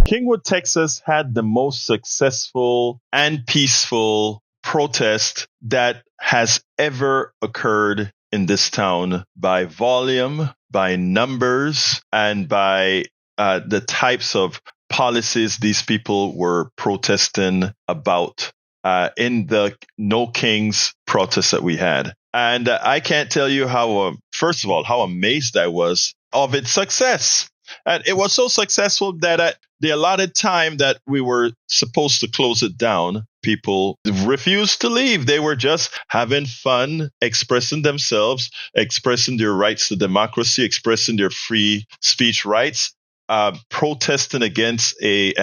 Kingwood, Texas had the most successful and peaceful protest that has ever occurred in this town by volume, by numbers, and by the types of policies these people were protesting about in the No Kings protest that we had. And I can't tell you how, first of all, how amazed I was of its success. And it was so successful that at the allotted time that we were supposed to close it down, people refused to leave. They were just having fun, expressing themselves, expressing their rights to democracy, expressing their free speech rights, protesting against a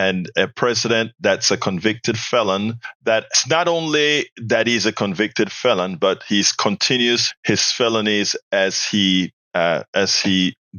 president that's a convicted felon. That's not only that he's a convicted felon, but he continues his felonies as he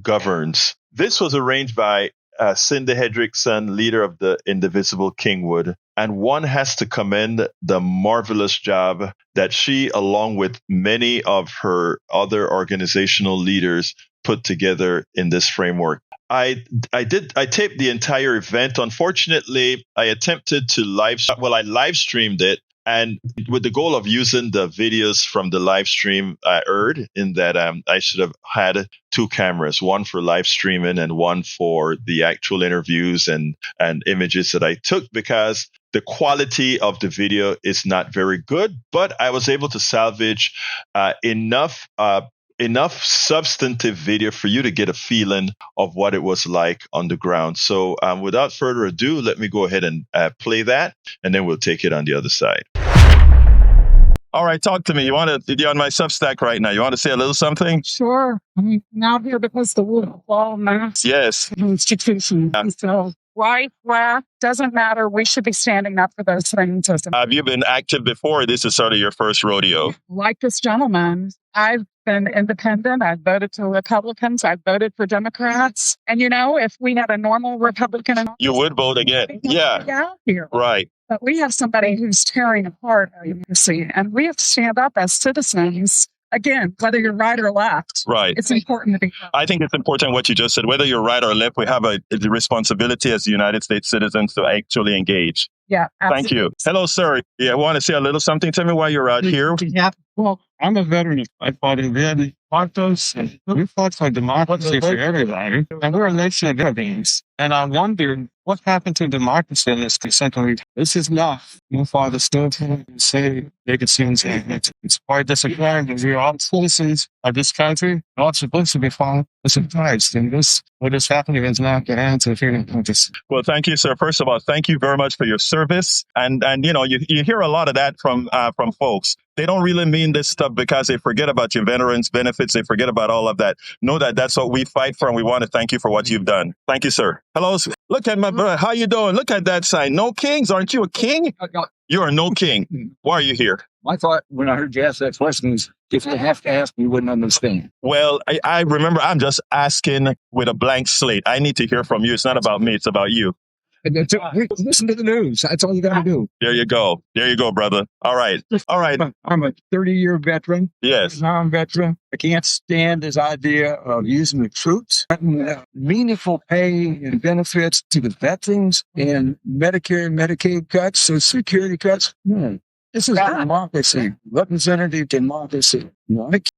governs. This was arranged by Cindy Hendrickson, leader of the indivisible Kingwood. And one has to commend the marvelous job that she, along with many of her other organizational leaders, put together in this framework. I taped the entire event. Unfortunately, I attempted to I live streamed it. And with the goal of using the videos from the live stream, I erred in that I should have had two cameras, one for live streaming and one for the actual interviews and images that I took, because the quality of the video is not very good. But I was able to salvage enough substantive video for you to get a feeling of what it was like on the ground. So without further ado, let me go ahead and play that, and then we'll take it on the other side. All right, talk to me. You're on my Substack right now. You want to say a little something? Sure. I'm now here because the rule of law matters. Yes. Institution. So right, left, doesn't matter. We should be standing up for those things. Have you been active before? This is sort of your first rodeo. Like this gentleman, I've been independent. I've voted for Republicans. I've voted for Democrats. And, if we had a normal Republican... You would vote again. Yeah. Out here. Right. But we have somebody who's tearing apart our democracy. And we have to stand up as citizens. Again, whether you're right or left, right. It's important to be heard. I think it's important what you just said. Whether you're right or left, we have the responsibility as United States citizens to actually engage. Yeah, absolutely. Thank you. Hello, sir. Yeah, want to say a little something? Tell me why you're out here. Yeah. Well, I'm a veteran. I fought in Vietnam. We fought for democracy for everybody. And we're election beings. And I wondered what happened to democracy in this country. This is not. My father stood here and said they could see it's quite disappointing because we're all citizens of this country. Not supposed to be followed. Surprised. And what is happening is not the answer here. Well, thank you, sir. First of all, thank you very much for your service. And you hear a lot of that from folks. They don't really mean this stuff because they forget about your veterans benefits. They forget about all of that. Know that that's what we fight for, and we want to thank you for what you've done. Thank you, sir. Hello. Look at my brother. How you doing? Look at that sign. No kings. Aren't you a king? You are no king. Why are you here? I thought when I heard you ask that question, if you have to ask, you wouldn't understand. Well, I remember I'm just asking with a blank slate. I need to hear from you. It's not about me. It's about you. Listen to the news. That's all you got to do. There you go. There you go, brother. All right. I'm a 30-year veteran. Yes. I'm a veteran. I can't stand this idea of using the troops. Meaningful pay and benefits to the veterans and Medicare and Medicaid cuts, Social Security cuts. This is democracy, representative democracy.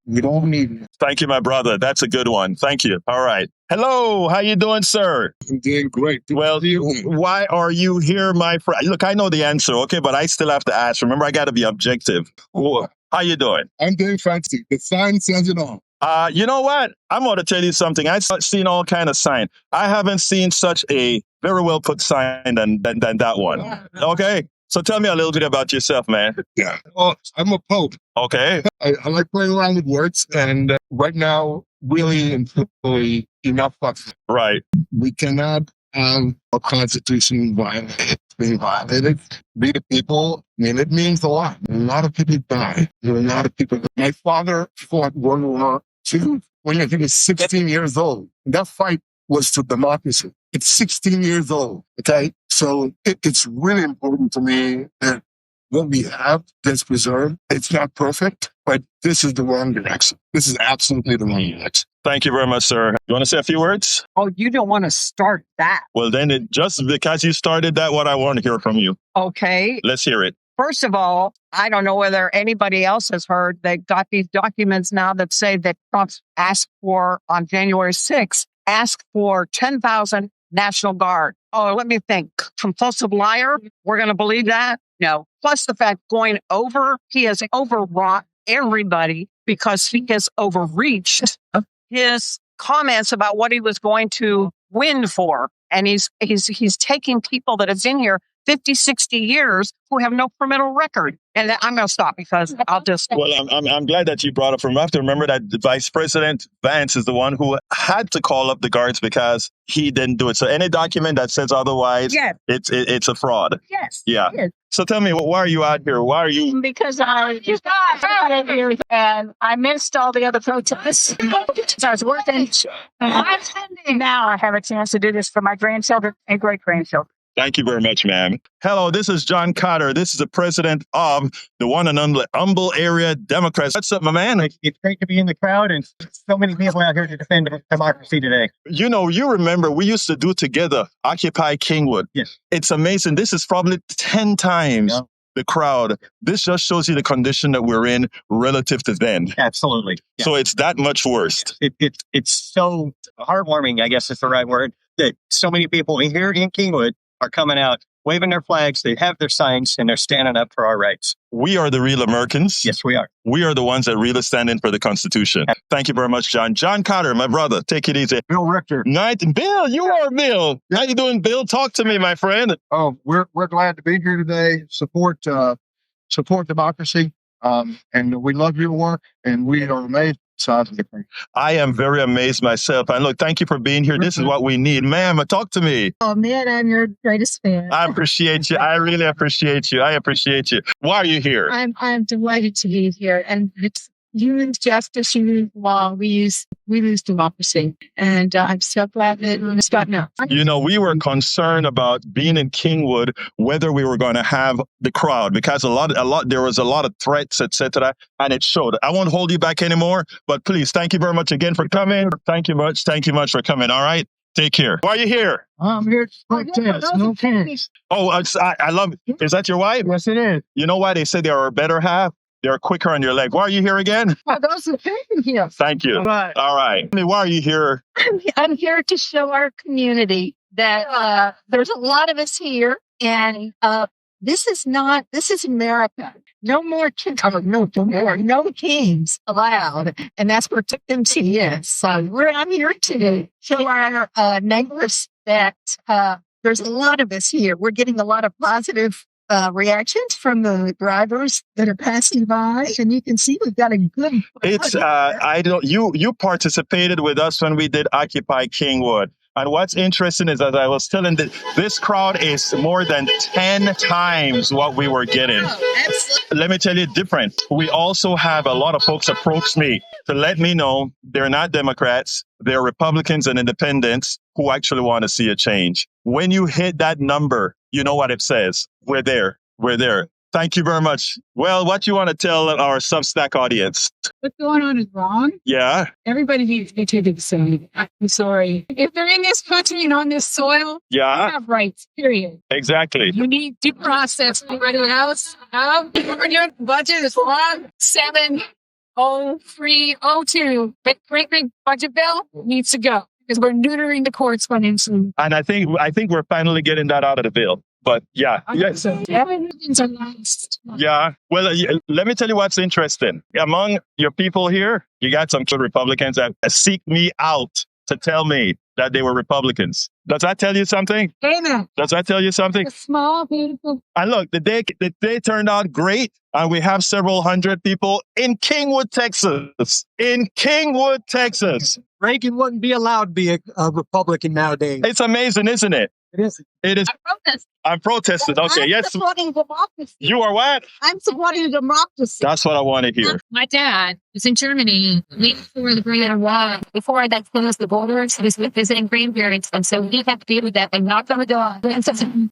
We don't need it. Thank you, my brother. That's a good one. Thank you. All right. Hello. How you doing, sir? I'm doing great. Well, why are you here, my friend? Look, I know the answer, okay, but I still have to ask. Remember, I got to be objective. How you doing? I'm doing fancy. The sign says it all. You know what? I'm going to tell you something. I've seen all kind of sign. I haven't seen such a very well put sign than that one. Okay. So tell me a little bit about yourself, man. Yeah. Well, I'm a pope. Okay. I like playing around with words. And right now, really and truthfully, enough fucks. Right. We cannot have a constitution being violated. Be the people. I mean, it means a lot. A lot of people die. There are a lot of people. My father fought World War II when he was 16 years old. That fight was for democracy. It's 16 years old, okay? So it's really important to me that what we have is preserved. It's not perfect, but this is the wrong direction. This is absolutely the wrong direction. Thank you very much, sir. You want to say a few words? Oh, you don't want to start that. Well, then, just because you started that, what I want to hear from you. Okay. Let's hear it. First of all, I don't know whether anybody else has heard, they got these documents now that say that Trump asked for, on January 6th, asked for 10,000 National Guard. Oh, let me think. Compulsive liar? We're going to believe that? No. Plus the fact he has overwrought everybody because he has overreached his comments about what he was going to win for. And he's taking people that is in here 50, 60 years who have no criminal record. And I'm going to stop because I'll just... Well, I'm glad that you brought up from after. Remember that Vice President Vance is the one who had to call up the guards because he didn't do it. So any document that says otherwise, yes, it's a fraud. Yes. Yeah. Yes. So tell me, why are you out here? Why are you? Because I just got here and I missed all the other protests. So I was working. Now I have a chance to do this for my grandchildren and great-grandchildren. Thank you very much, ma'am. Hello, this is John Cotter. This is the president of the one and only Humble Area Democrats. What's up, my man? It's great to be in the crowd and so many people out here to defend democracy today. You know, you remember we used to do together Occupy Kingwood. Yes. It's amazing. This is probably 10 times the crowd. This just shows you the condition that we're in relative to then. Absolutely. Yeah. So it's that much worse. It's so heartwarming, I guess is the right word, that so many people here in Kingwood are coming out, waving their flags, they have their signs, and they're standing up for our rights. We are the real Americans. Yes, we are. We are the ones that really stand in for the Constitution. Thank you very much, John. John Cotter, my brother. Take it easy. Bill Richter. Bill, you are Bill. How you doing, Bill? Talk to me, my friend. Oh, we're glad to be here today. Support democracy. And we love your work, and we are amazed. I am very amazed myself. And look, thank you for being here. This is what we need. Ma'am, talk to me. Oh, man, I'm your greatest fan. I appreciate you. I really appreciate you. I appreciate you. Why are you here? I'm delighted to be here. And it's human justice, human law. We lose democracy. And I'm so glad that it's gotten up. You know, we were concerned about being in Kingwood, whether we were going to have the crowd, because there was a lot of threats, etc. And it showed. I won't hold you back anymore, but please, thank you very much again for coming. Thank you much. Thank you much for coming. All right. Take care. Why are you here? I'm here to protest. No kids. Oh, I love it. Is that your wife? Yes, it is. You know why they say they are a better half? They're quicker on your leg. Why are you here again? Those are here. Thank you. All right. Why are you here? I'm here to show our community that there's a lot of us here, and this is America. No more no kings allowed, and that's where TMC is. So I'm here to show our neighbors that there's a lot of us here. We're getting a lot of positive reactions from the drivers that are passing by, and you can see we've got a good. It's you participated with us when we did Occupy Kingwood. And what's interesting is, as I was telling, that this crowd is more than 10 times what we were getting. Let me tell you different. We also have a lot of folks approach me to let me know they're not Democrats, they're Republicans and independents who actually want to see a change. When you hit that number, you know what it says. We're there. We're there. Thank you very much. Well, what you want to tell our Substack audience? What's going on is wrong. Yeah. Everybody needs to be treated the same. I'm sorry. If they're in this country and on this soil, they have rights, period. Exactly. You need due process. Everybody else, your budget is long. 70302. Great budget bill needs to go because we're neutering the courts financially. And I think we're finally getting that out of the bill. But yeah, yes. Yeah. Well, let me tell you what's interesting. Among your people here, you got some good Republicans that seek me out to tell me that they were Republicans. Does that tell you something? Amen. Does that tell you something? A small, beautiful. And look, the day turned out great. And we have several hundred people in Kingwood, Texas. In Kingwood, Texas. Reagan wouldn't be allowed to be a Republican nowadays. It's amazing, isn't it? It is. It is. I'm protesting. Okay, yes. I'm supporting democracy. You are what? I'm supporting democracy. That's what I want to hear. My dad was in Germany week before the Great War. Before that closed the borders, he was visiting grandparents, and so he had to deal with that. They knocked on the door.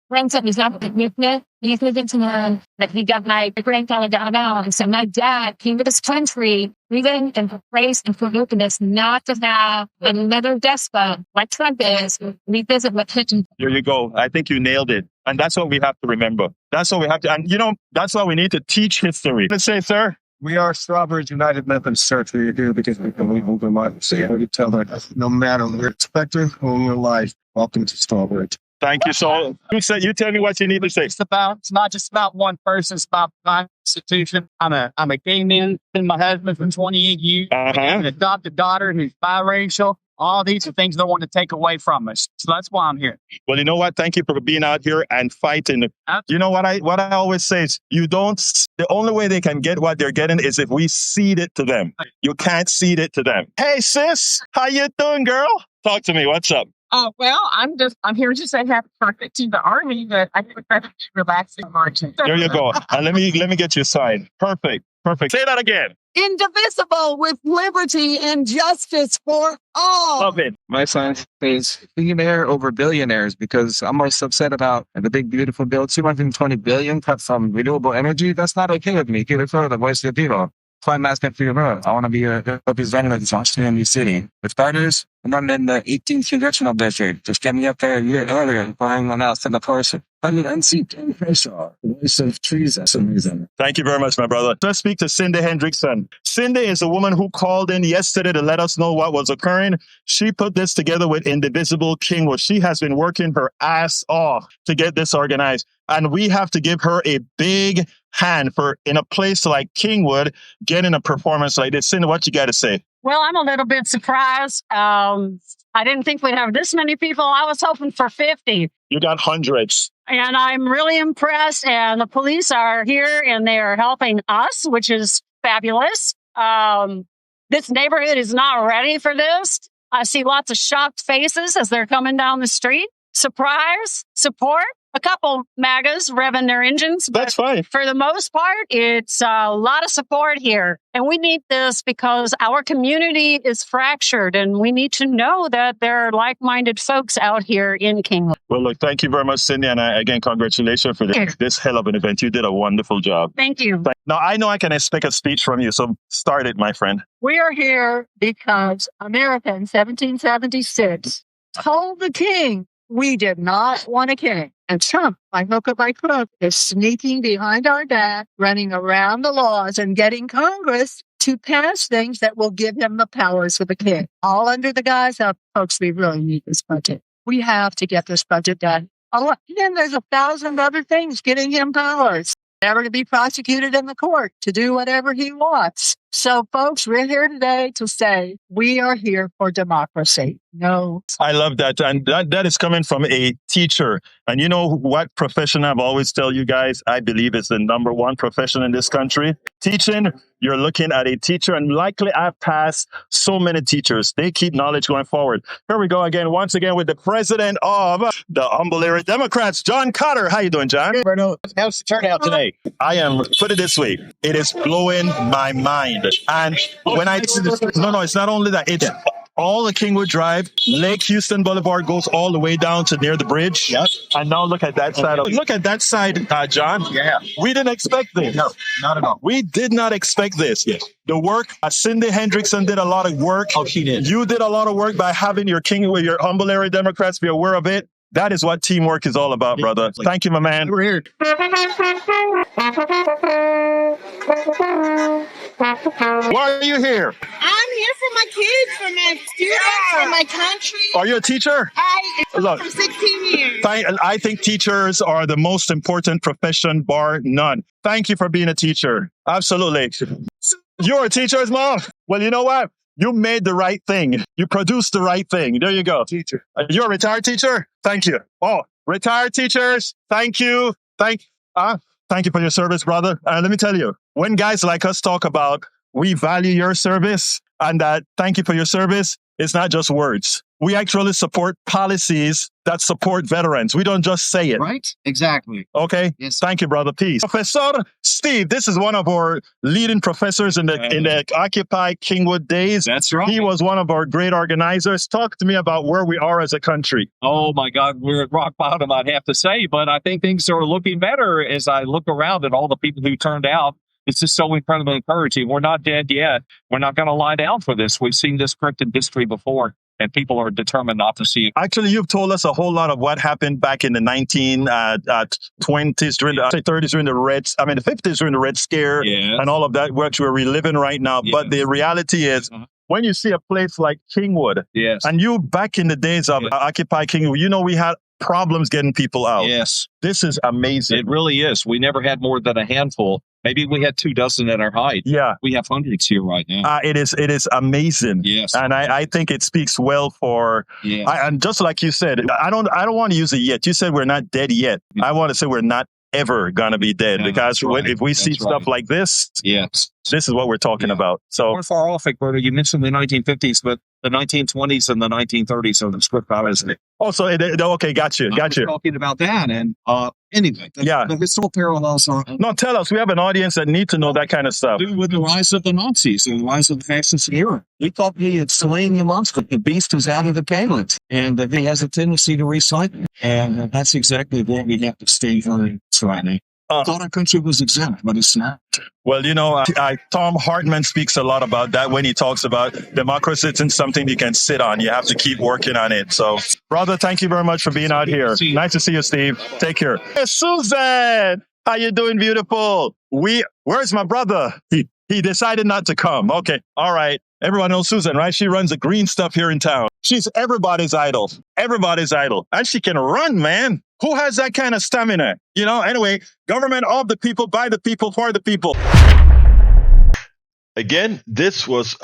Grandson is not with me. He's living to learn that he got my grandfather down now. And so my dad came to this country, living and for grace and for openness, not to have another despot like Trump is. We visit with him. There you go. I think you nailed it. And that's what we have to remember. That's what we have to, and that's why we need to teach history. Let's say, sir. We are Strawberries United Methodist Church. We're here because we believe in democracy. We tell that no matter what you're expecting or your life, welcome to Strawberry. Thank you. So you tell me what you need to say. It's not just about one person. It's about my institution. I'm a gay man. Been my husband for 28 years. I have an adopted daughter who's biracial. All these are things they want to take away from us. So that's why I'm here. Well, you know what? Thank you for being out here and fighting. You know what I always say is the only way they can get what they're getting is if we cede it to them. You can't cede it to them. Hey, sis, how you doing, girl? Talk to me. What's up? Oh, well, I'm here to say happy birthday to the Army, but I think we're relaxing marching. There you go. And let me get you signed. Perfect. Say that again. Indivisible with liberty and justice for all. Love it. My sign says billionaire over billionaires because I'm most upset about the big, beautiful bill, $220 billion cut from renewable energy. That's not okay with me. Get it further. Voice the people. So I'm asking for your vote. I want to be a representative in Washington, D.C. With starters, I'm running in the 18th congressional district. Just get me up there a year earlier and find one else in the person. I mean, unseat pressure. Voice of treason. Some reason. Thank you very much, my brother. Let's speak to Cindy Hendrickson. Cindy is a woman who called in yesterday to let us know what was occurring. She put this together with Indivisible Kingwood. She has been working her ass off to get this organized. And we have to give her a big hand for, in a place like Kingwood, getting a performance like this. Cindy, what you got to say? Well, I'm a little bit surprised. I didn't think we'd have this many people. I was hoping for 50. You got hundreds. And I'm really impressed. And the police are here and they are helping us, which is fabulous. This neighborhood is not ready for this. I see lots of shocked faces as they're coming down the street. Surprise, support. A couple MAGAs revving their engines. That's fine. For the most part, it's a lot of support here. And we need this because our community is fractured and we need to know that there are like-minded folks out here in Kingwood. Well, look, thank you very much, Cindy. And again, congratulations for this hell of an event. You did a wonderful job. Thank you. Now, I know I can expect a speech from you, so start it, my friend. We are here because America in 1776 told the king we did not want a king. And Trump, by hook or by crook, is sneaking behind our back, running around the laws and getting Congress to pass things that will give him the powers of the king. All under the guise of, folks, we really need this budget. We have to get this budget done. Then there's 1,000 other things getting him powers. Never to be prosecuted in the court, to do whatever he wants. So, folks, we're here today to say we are here for democracy. No. I love that. And that is coming from a teacher. And you know what profession I've always tell you guys, I believe is the number one profession in this country? Teaching. You're looking at a teacher, and likely I've passed so many teachers. They keep knowledge going forward. Here we go again, once again, with the president of the Humble Area Democrats, John Cotter. How you doing, John? Egberto, how's the turnout today? I am, put it this way, it is blowing my mind. And when no, it's not only that, it's all the Kingwood Drive, Lake Houston Boulevard goes all the way down to near the bridge. Yep. And now look at that side. Look at that side, John. Yeah. We didn't expect this. No, not at all. We did not expect this. Yes. The work, Cindy Hendrickson did a lot of work. Oh, she did. You did a lot of work by having your Kingwood, your Humble Area Democrats be aware of it. That is what teamwork is all about, brother. Exactly. Thank you, my man. We're here. Why are you here? I'm here for my kids, for my students, for my country. Are you a teacher? Look, for 16 years. I think teachers are the most important profession, bar none. Thank you for being a teacher. Absolutely. You're a teacher's mom. Well, you know what? You made the right thing. You produced the right thing. There you go. Teacher. You're a retired teacher? Thank you. Oh, retired teachers, thank you. Thank you for your service, brother. Let me tell you, when guys like us talk about we value your service and that thank you for your service, it's not just words. we actually support policies that support veterans. We don't just say it. Right? Exactly. Okay. Yes. Thank you, brother. Peace. Professor Steve, this is one of our leading professors in the Occupy Kingwood days. That's right. He was one of our great organizers. Talk to me about where we are as a country. Oh my God, we're at rock bottom, I'd have to say, but I think things are looking better as I look around at all the people who turned out. It's just so incredibly encouraging. We're not dead yet. We're not going to lie down for this. We've seen this scripted history before, and people are determined not to see it. Actually, you've told us a whole lot of what happened back in the 1920s, during the 30s, during the the 50s, during the Red Scare, and all of that, which we're reliving right now. Yes. But the reality is, when you see a place like Kingwood, and you back in the days of Occupy Kingwood, you know we had problems getting people out. Yes. This is amazing. It really is. We never had more than a handful. Maybe we had 24 at our height. Yeah. We have hundreds here right now. It is amazing. Yes. And I think it speaks well for, and just like you said, I don't want to use it yet. You said we're not dead yet. I want to say we're not ever going to be dead, because if we see stuff like this, this is what we're talking about. So we're far off, Egberto. You mentioned the 1950s, but the 1920s and the 1930s are the script out, isn't it? Oh, so okay, got you. Talking about that, and anyway, the historical parallels are. No, tell us. We have an audience that need to know that kind of stuff. With the rise of the Nazis and the rise of the fascist era, we thought he had slain the monster. The beast was out of the cabinet, and he has a tendency to recycle, and that's exactly what we have to stay on right now. I thought our country was exempt, but it's not. Well, Tom Hartman speaks a lot about that when he talks about democracy isn't something you can sit on. You have to keep working on it. So, brother, thank you very much for being out here. Nice to see you, Steve. Take care. Hey, Susan, how you doing, beautiful? Where's my brother? He decided not to come. Okay, all right. Everyone knows Susan, right? She runs the green stuff here in town. She's everybody's idol. Everybody's idol. And she can run, man. Who has that kind of stamina? Anyway, government of the people, by the people, for the people. Again, this was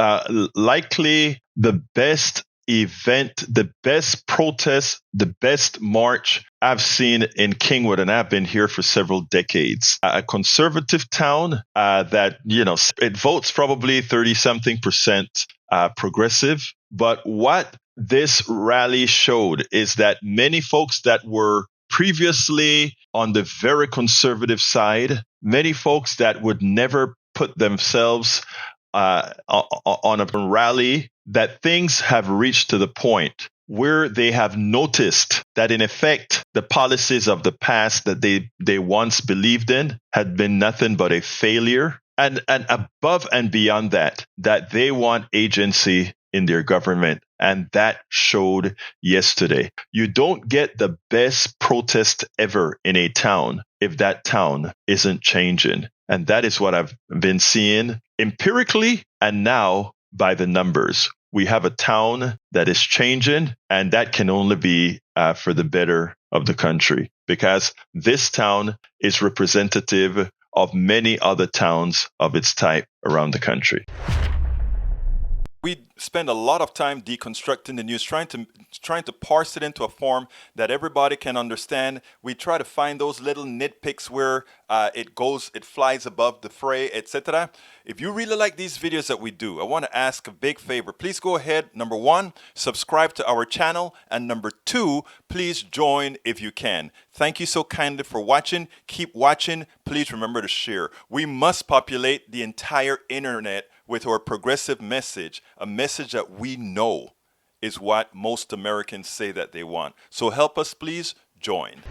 likely the best event, the best protest, the best march I've seen in Kingwood, and I've been here for several decades. A conservative town that, it votes probably 30-something% progressive. But what this rally showed is that many folks that were previously on the very conservative side, many folks that would never put themselves on a rally, that things have reached to the point where they have noticed that, in effect, the policies of the past that they once believed in had been nothing but a failure. And above and beyond that they want agency in their government. And that showed yesterday. You don't get the best protest ever in a town if that town isn't changing. And that is what I've been seeing empirically and now by the numbers. We have a town that is changing, and that can only be for the better of the country, because this town is representative of many other towns of its type around the country. We spend a lot of time deconstructing the news, trying to parse it into a form that everybody can understand. We try to find those little nitpicks where it flies above the fray, etc. If you really like these videos that we do, I want to ask a big favor. Please go ahead, number 1, subscribe to our channel, and number 2, please join if you can. Thank you so kindly for watching. Keep watching. Please remember to share. We must populate the entire internet with our progressive message, a message that we know is what most Americans say that they want. So help us, please join.